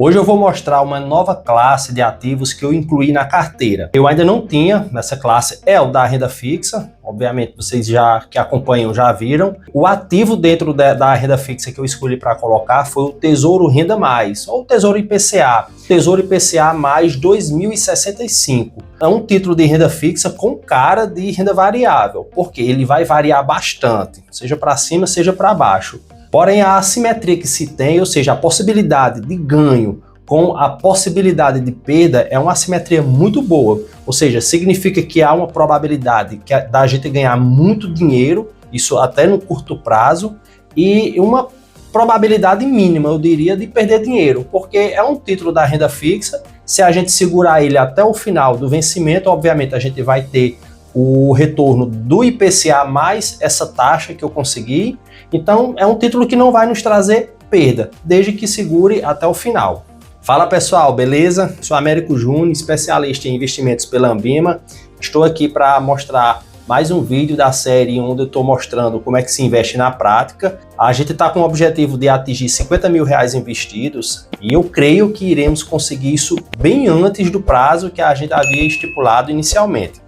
Hoje eu vou mostrar uma nova classe de ativos que eu incluí na carteira. Eu ainda não tinha nessa classe, é o da renda fixa. Obviamente vocês que acompanham já viram. O ativo dentro da renda fixa que eu escolhi para colocar foi o Tesouro Renda Mais, ou Tesouro IPCA. Tesouro IPCA mais 2065. É um título de renda fixa com cara de renda variável, porque ele vai variar bastante, seja para cima, seja para baixo. Porém, a assimetria que se tem, ou seja, a possibilidade de ganho com a possibilidade de perda, é uma assimetria muito boa. Ou seja, significa que há uma probabilidade da gente ganhar muito dinheiro, isso até no curto prazo, e uma probabilidade mínima, eu diria, de perder dinheiro, porque é um título da renda fixa. Se a gente segurar ele até o final do vencimento, obviamente a gente vai ter o retorno do IPCA mais essa taxa que eu consegui. Então é um título que não vai nos trazer perda, desde que segure até o final. Fala pessoal, beleza? Sou Américo Júnior, especialista em investimentos pela Ambima. Estou aqui para mostrar mais um vídeo da série onde eu estou mostrando como é que se investe na prática. A gente está com o objetivo de atingir 50 mil reais investidos e eu creio que iremos conseguir isso bem antes do prazo que a gente havia estipulado inicialmente.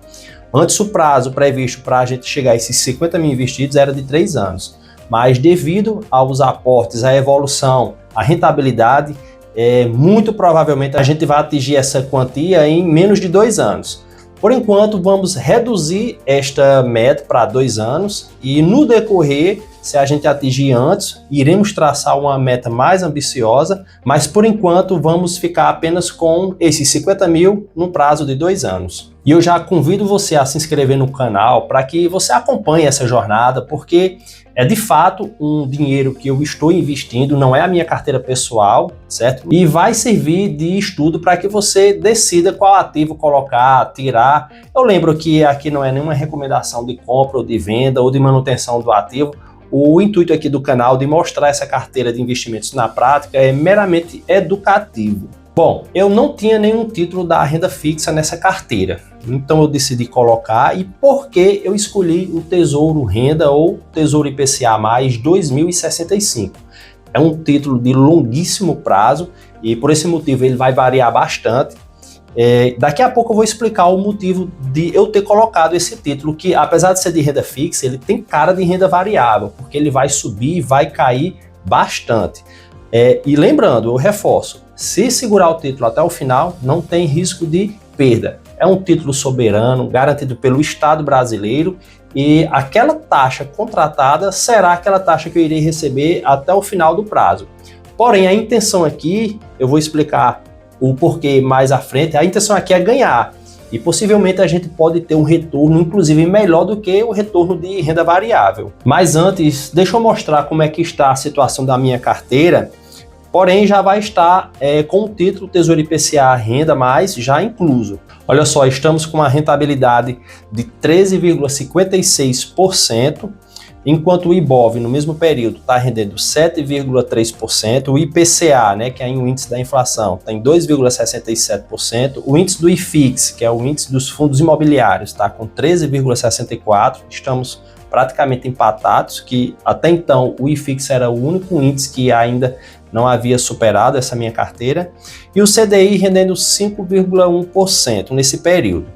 Antes o prazo previsto para a gente chegar a esses 50 mil investidos era de 3 anos, mas devido aos aportes, à evolução, à rentabilidade, muito provavelmente a gente vai atingir essa quantia em menos de 2 anos. Por enquanto vamos reduzir esta meta para 2 anos e no decorrer, se a gente atingir antes, iremos traçar uma meta mais ambiciosa, mas por enquanto vamos ficar apenas com esses 50 mil no prazo de 2 anos. E eu já convido você a se inscrever no canal para que você acompanhe essa jornada, porque é de fato um dinheiro que eu estou investindo, não é a minha carteira pessoal, certo? E vai servir de estudo para que você decida qual ativo colocar, tirar. Eu lembro que aqui não é nenhuma recomendação de compra ou de venda ou de manutenção do ativo. O intuito aqui do canal de mostrar essa carteira de investimentos na prática é meramente educativo. Bom, eu não tinha nenhum título da renda fixa nessa carteira, então eu decidi colocar. E por que eu escolhi o Tesouro Renda ou Tesouro IPCA mais 2065? É um título de longuíssimo prazo e por esse motivo ele vai variar bastante. Daqui a pouco eu vou explicar o motivo de eu ter colocado esse título, que apesar de ser de renda fixa, ele tem cara de renda variável, porque ele vai subir e vai cair bastante. E lembrando, eu reforço, se segurar o título até o final, não tem risco de perda. É um título soberano, garantido pelo Estado brasileiro, e aquela taxa contratada será aquela taxa que eu irei receber até o final do prazo. Porém, a intenção aqui, eu vou explicar o porquê mais à frente, a intenção aqui é ganhar. E possivelmente a gente pode ter um retorno, inclusive melhor do que o retorno de renda variável. Mas antes, deixa eu mostrar como é que está a situação da minha carteira. Porém, já vai estar com o título Tesouro IPCA Renda Mais já incluso. Olha só, estamos com uma rentabilidade de 13,56%, enquanto o IBOV no mesmo período está rendendo 7,3%, o IPCA, que é o índice da inflação, está em 2,67%, o índice do IFIX, que é o índice dos fundos imobiliários, está com 13,64%, estamos praticamente empatados, que até então o IFIX era o único índice que ainda não havia superado essa minha carteira, e o CDI rendendo 5,1% nesse período.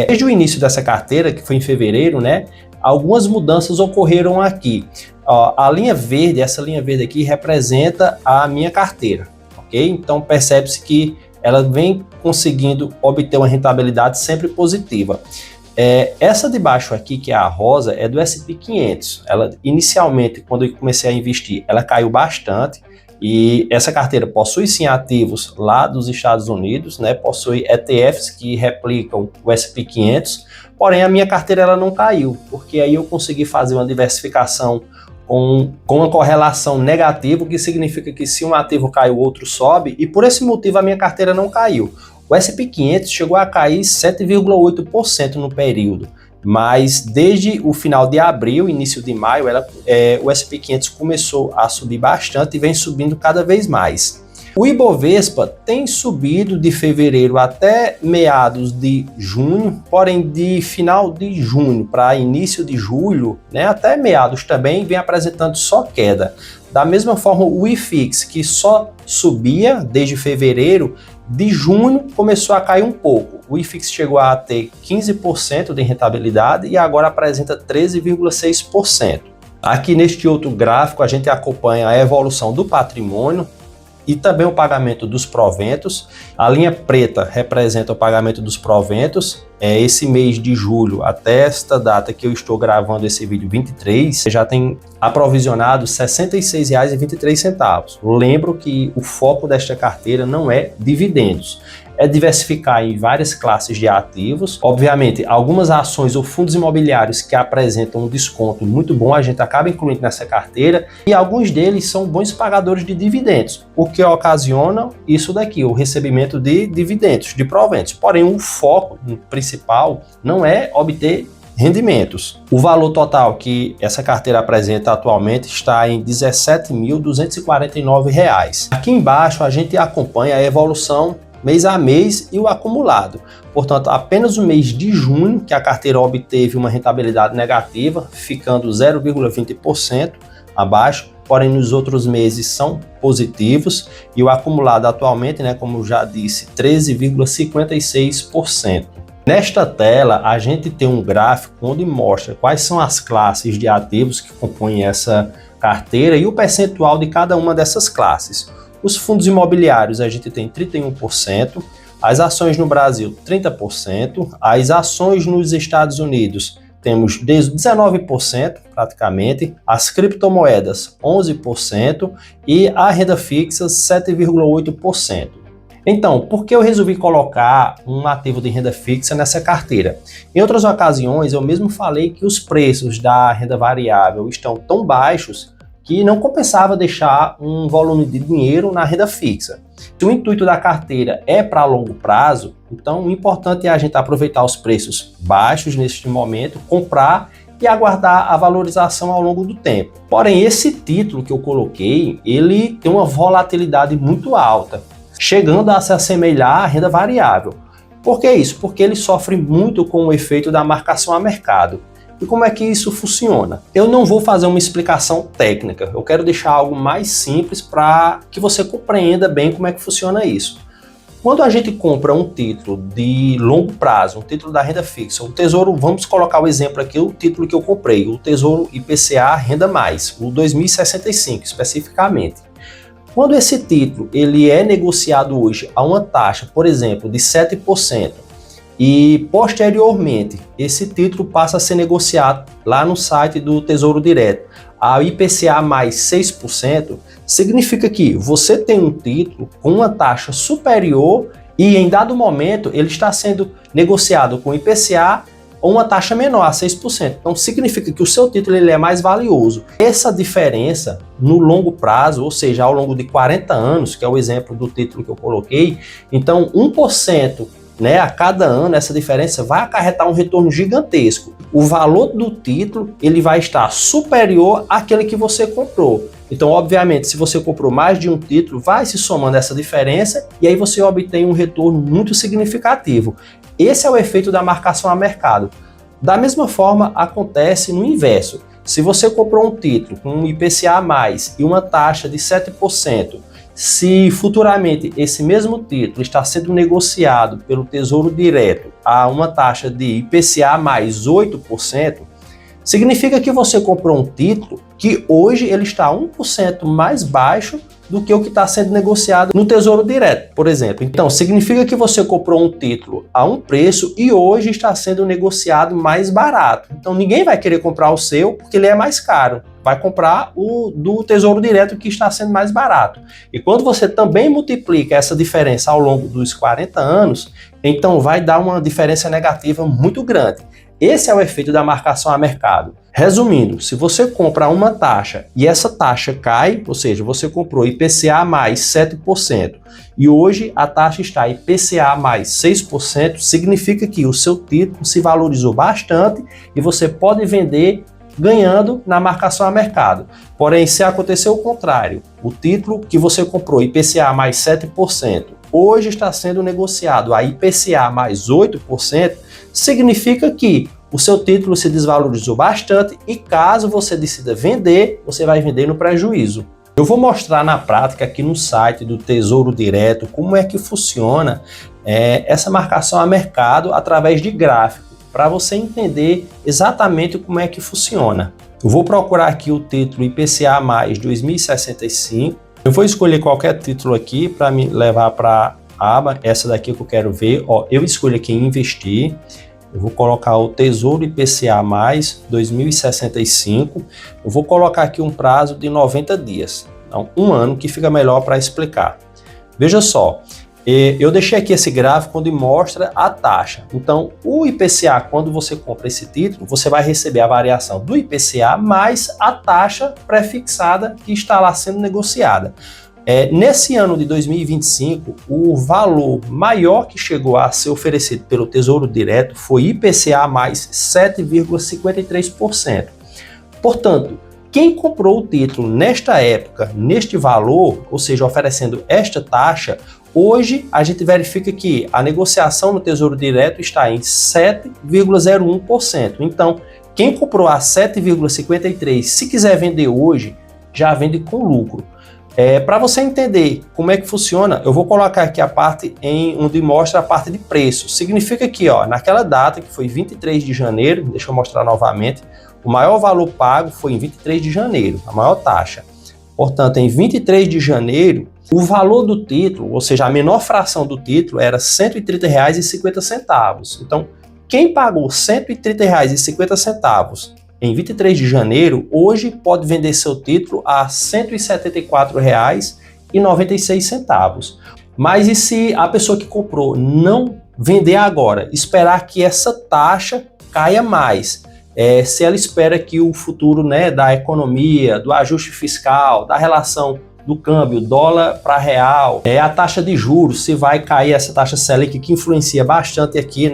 Desde o início dessa carteira, que foi em fevereiro, algumas mudanças ocorreram aqui. A linha verde, essa linha verde aqui representa a minha carteira, ok? Então percebe-se que ela vem conseguindo obter uma rentabilidade sempre positiva. Essa de baixo aqui, que é a rosa, é do S&P 500. Ela inicialmente, quando eu comecei a investir, ela caiu bastante. E essa carteira possui sim ativos lá dos Estados Unidos, possui ETFs que replicam o S&P 500, porém a minha carteira ela não caiu, porque aí eu consegui fazer uma diversificação com uma correlação negativa, o que significa que se um ativo cai, o outro sobe, e por esse motivo a minha carteira não caiu. O S&P 500 chegou a cair 7,8% no período, mas desde o final de abril, início de maio, o S&P 500 começou a subir bastante e vem subindo cada vez mais. O Ibovespa tem subido de fevereiro até meados de junho, porém de final de junho para início de julho, né, até meados também, vem apresentando só queda. Da mesma forma, o IFIX, que só subia desde fevereiro, de junho começou a cair um pouco. O IFIX chegou a ter 15% de rentabilidade e agora apresenta 13,6%. Aqui neste outro gráfico a gente acompanha a evolução do patrimônio e também o pagamento dos proventos. A linha preta representa o pagamento dos proventos. Esse mês de julho, até esta data que eu estou gravando esse vídeo, 23, já tem aprovisionado R$ 66,23. Lembro que o foco desta carteira não é dividendos, é diversificar em várias classes de ativos. Obviamente, algumas ações ou fundos imobiliários que apresentam um desconto muito bom, a gente acaba incluindo nessa carteira, e alguns deles são bons pagadores de dividendos, o que ocasiona isso daqui, o recebimento de dividendos, de proventos. Porém, o foco principal não é obter rendimentos. O valor total que essa carteira apresenta atualmente está em R$ 17.249. Aqui embaixo a gente acompanha a evolução mês a mês e o acumulado. Portanto, apenas o mês de junho que a carteira obteve uma rentabilidade negativa, ficando 0,20% abaixo, porém nos outros meses são positivos e o acumulado atualmente, né, como já disse, 13,56%. Nesta tela, a gente tem um gráfico onde mostra quais são as classes de ativos que compõem essa carteira e o percentual de cada uma dessas classes. Os fundos imobiliários a gente tem 31%, as ações no Brasil 30%, as ações nos Estados Unidos temos 19% praticamente, as criptomoedas 11% e a renda fixa 7,8%. Então, por que eu resolvi colocar um ativo de renda fixa nessa carteira? Em outras ocasiões eu mesmo falei que os preços da renda variável estão tão baixos que não compensava deixar um volume de dinheiro na renda fixa. Se o intuito da carteira é para longo prazo, então o importante é a gente aproveitar os preços baixos neste momento, comprar e aguardar a valorização ao longo do tempo. Porém, esse título que eu coloquei, ele tem uma volatilidade muito alta, chegando a se assemelhar à renda variável. Por que isso? Porque ele sofre muito com o efeito da marcação a mercado. E como é que isso funciona? Eu não vou fazer uma explicação técnica, eu quero deixar algo mais simples para que você compreenda bem como é que funciona isso. Quando a gente compra um título de longo prazo, um título da renda fixa, o Tesouro, vamos colocar o exemplo aqui, o título que eu comprei, o Tesouro IPCA Renda Mais, o 2065 especificamente. Quando esse título ele é negociado hoje a uma taxa, por exemplo, de 7%, e posteriormente esse título passa a ser negociado lá no site do Tesouro Direto a IPCA mais 6%, significa que você tem um título com uma taxa superior e em dado momento ele está sendo negociado com IPCA ou uma taxa menor, a 6%. Então significa que o seu título ele é mais valioso. Essa diferença no longo prazo, ou seja, ao longo de 40 anos, que é o exemplo do título que eu coloquei, então 1%, né, a cada ano essa diferença vai acarretar um retorno gigantesco. O valor do título ele vai estar superior àquele que você comprou. Então, obviamente, se você comprou mais de um título, vai se somando essa diferença e aí você obtém um retorno muito significativo. Esse é o efeito da marcação a mercado. Da mesma forma, acontece no inverso. Se você comprou um título com um IPCA+, e uma taxa de 7%, se futuramente esse mesmo título está sendo negociado pelo Tesouro Direto a uma taxa de IPCA mais 8%, significa que você comprou um título que hoje ele está 1% mais baixo do que o que está sendo negociado no Tesouro Direto, por exemplo. Então, significa que você comprou um título a um preço e hoje está sendo negociado mais barato. Então, ninguém vai querer comprar o seu porque ele é mais caro. Vai comprar o do Tesouro Direto que está sendo mais barato. E quando você também multiplica essa diferença ao longo dos 40 anos, então vai dar uma diferença negativa muito grande. Esse é o efeito da marcação a mercado. Resumindo, se você compra uma taxa e essa taxa cai, ou seja, você comprou IPCA mais 7% e hoje a taxa está IPCA mais 6%, significa que o seu título se valorizou bastante e você pode vender ganhando na marcação a mercado. Porém, se acontecer o contrário, o título que você comprou IPCA mais 7%, hoje está sendo negociado a IPCA mais 8%, significa que o seu título se desvalorizou bastante e caso você decida vender, você vai vender no prejuízo. Eu vou mostrar na prática aqui no site do Tesouro Direto como é que funciona essa marcação a mercado através de gráfico, para você entender exatamente como é que funciona. Eu vou procurar aqui o título IPCA mais 2065. Eu vou escolher qualquer título aqui para me levar para a aba, essa daqui que eu quero ver. Ó, eu escolho aqui em investir. Eu vou colocar o Tesouro IPCA mais 2065. Eu vou colocar aqui um prazo de 90 dias. Então, um ano que fica melhor para explicar. Veja só. Eu deixei aqui esse gráfico onde mostra a taxa. Então, o IPCA, quando você compra esse título, você vai receber a variação do IPCA mais a taxa pré-fixada que está lá sendo negociada. Nesse ano de 2025, o valor maior que chegou a ser oferecido pelo Tesouro Direto foi IPCA mais 7,53%. Portanto, quem comprou o título nesta época, neste valor, ou seja, oferecendo esta taxa, hoje a gente verifica que a negociação no Tesouro Direto está em 7,01%. Então, quem comprou a 7,53%, se quiser vender hoje, já vende com lucro. Para você entender como é que funciona, eu vou colocar aqui a parte onde mostra a parte de preço. Significa que, ó, naquela data, que foi 23 de janeiro, deixa eu mostrar novamente, o maior valor pago foi em 23 de janeiro, a maior taxa. Portanto, em 23 de janeiro, o valor do título, ou seja, a menor fração do título, era R$ 130,50. Então, quem pagou R$ 130,50 em 23 de janeiro, hoje pode vender seu título a R$ 174,96. Mas e se a pessoa que comprou não vender agora, esperar que essa taxa caia mais? Se ela espera que o futuro, né, da economia, do ajuste fiscal, da relação do câmbio, dólar para real, a taxa de juros, se vai cair essa taxa Selic, que influencia bastante aqui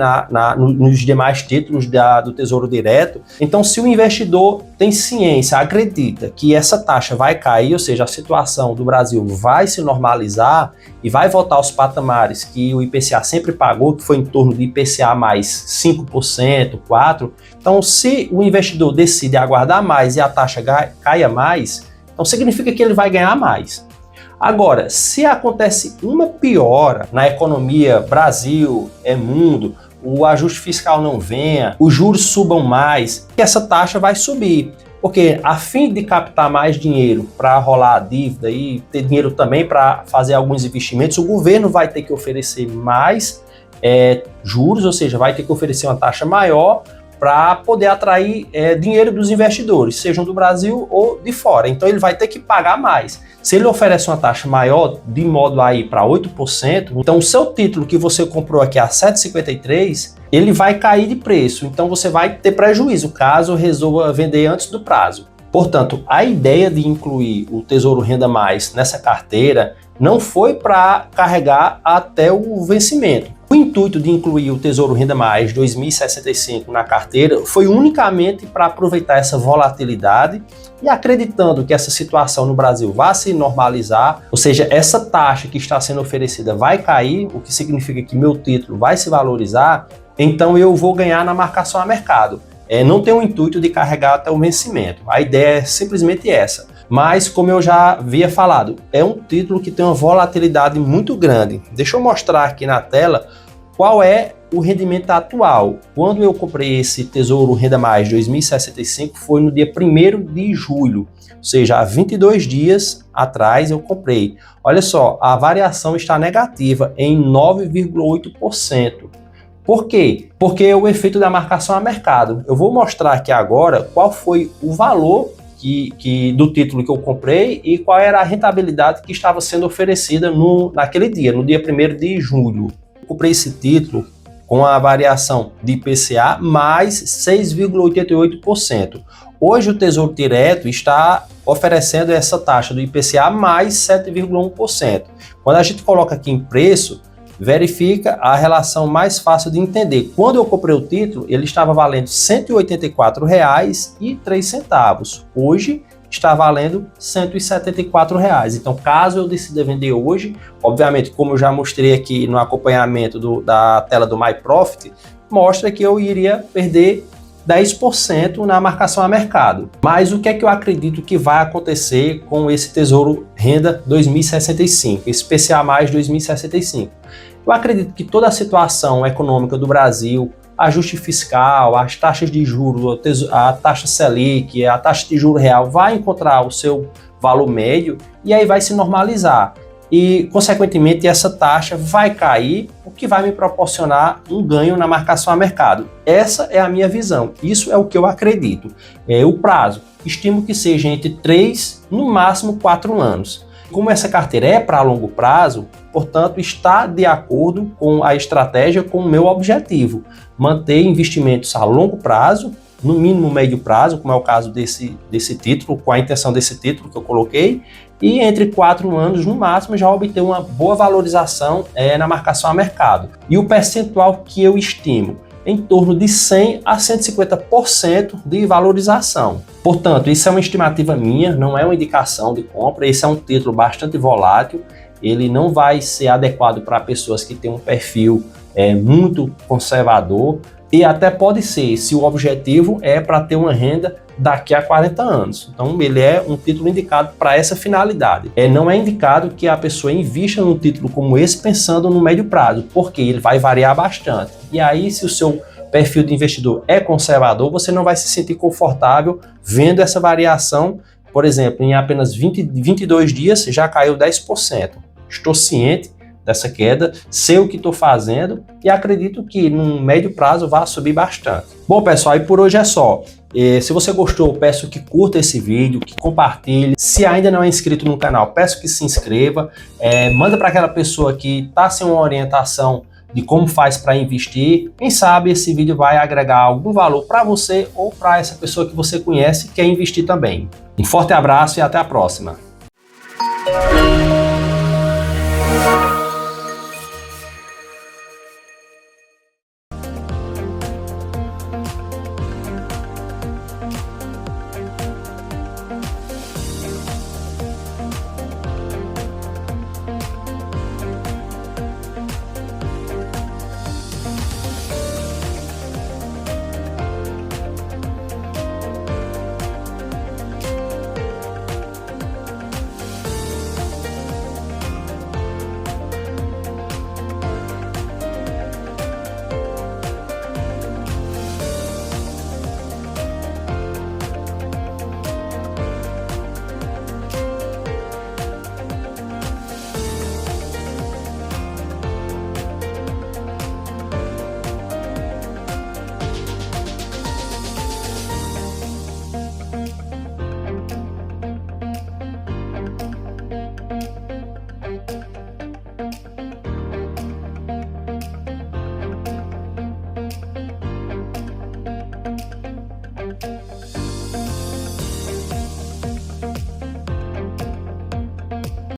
nos demais títulos do Tesouro Direto. Então, se o investidor tem ciência, acredita que essa taxa vai cair, ou seja, a situação do Brasil vai se normalizar e vai voltar aos patamares que o IPCA sempre pagou, que foi em torno de IPCA mais 5%, 4%. Então, se o investidor decide aguardar mais e a taxa caia mais, então significa que ele vai ganhar mais. Agora, se acontece uma piora na economia Brasil, mundo, o ajuste fiscal não venha, os juros subam mais, essa taxa vai subir. Porque a fim de captar mais dinheiro para rolar a dívida e ter dinheiro também para fazer alguns investimentos, o governo vai ter que oferecer mais juros, ou seja, vai ter que oferecer uma taxa maior para poder atrair dinheiro dos investidores, sejam do Brasil ou de fora. Então ele vai ter que pagar mais. Se ele oferece uma taxa maior, de modo a ir para 8%, então o seu título que você comprou aqui a 7,53, ele vai cair de preço. Então você vai ter prejuízo caso resolva vender antes do prazo. Portanto, a ideia de incluir o Tesouro Renda Mais nessa carteira não foi para carregar até o vencimento. O intuito de incluir o Tesouro Renda Mais 2065 na carteira foi unicamente para aproveitar essa volatilidade e acreditando que essa situação no Brasil vai se normalizar, ou seja, essa taxa que está sendo oferecida vai cair, o que significa que meu título vai se valorizar, então eu vou ganhar na marcação a mercado. Não tem o intuito de carregar até o vencimento. A ideia é simplesmente essa. Mas, como eu já havia falado, é um título que tem uma volatilidade muito grande. Deixa eu mostrar aqui na tela qual é o rendimento atual. Quando eu comprei esse Tesouro Renda Mais 2065 foi no dia 1º de julho, ou seja, há 22 dias atrás eu comprei. Olha só, a variação está negativa em 9,8%. Por quê? Porque é o efeito da marcação a mercado. Eu vou mostrar aqui agora qual foi o valor do título que eu comprei e qual era a rentabilidade que estava sendo oferecida naquele dia, no dia 1º de julho. Eu comprei esse título com a variação de IPCA mais 6,88%. Hoje o Tesouro Direto está oferecendo essa taxa do IPCA mais 7,1%. Quando a gente coloca aqui em preço, verifica a relação mais fácil de entender. Quando eu comprei o título, ele estava valendo R$ 184,03. Hoje está valendo R$ 174. Então, caso eu decida vender hoje, obviamente, como eu já mostrei aqui no acompanhamento da tela do MyProfit, mostra que eu iria perder 10% na marcação a mercado. Mas o que é que eu acredito que vai acontecer com esse Tesouro Renda 2065, esse PCA mais 2065? Eu acredito que toda a situação econômica do Brasil, ajuste fiscal, as taxas de juros, a taxa Selic, a taxa de juros real vai encontrar o seu valor médio e aí vai se normalizar. E, consequentemente, essa taxa vai cair, o que vai me proporcionar um ganho na marcação a mercado. Essa é a minha visão, isso é o que eu acredito. O prazo, estimo que seja entre 3, no máximo 4 anos. Como essa carteira é para longo prazo, portanto, está de acordo com a estratégia, com o meu objetivo. Manter investimentos a longo prazo, no mínimo médio prazo, como é o caso desse título, com a intenção desse título que eu coloquei, e entre 4 anos, no máximo, já obter uma boa valorização na marcação a mercado. E o percentual que eu estimo, em torno de 100 a 150% de valorização. Portanto, isso é uma estimativa minha, não é uma indicação de compra, esse é um título bastante volátil, ele não vai ser adequado para pessoas que têm um perfil muito conservador, e até pode ser, se o objetivo é para ter uma renda daqui a 40 anos. Então, ele é um título indicado para essa finalidade. Não é indicado que a pessoa invista num título como esse pensando no médio prazo, porque ele vai variar bastante. E aí, se o seu perfil de investidor é conservador, você não vai se sentir confortável vendo essa variação. Por exemplo, em apenas 22 dias já caiu 10%. Estou ciente dessa queda, sei o que estou fazendo e acredito que no médio prazo vai subir bastante. Bom, pessoal, e por hoje é só. Se você gostou, peço que curta esse vídeo, que compartilhe. Se ainda não é inscrito no canal, peço que se inscreva. Manda para aquela pessoa que está sem uma orientação de como faz para investir. Quem sabe esse vídeo vai agregar algum valor para você ou para essa pessoa que você conhece que quer investir também. Um forte abraço e até a próxima.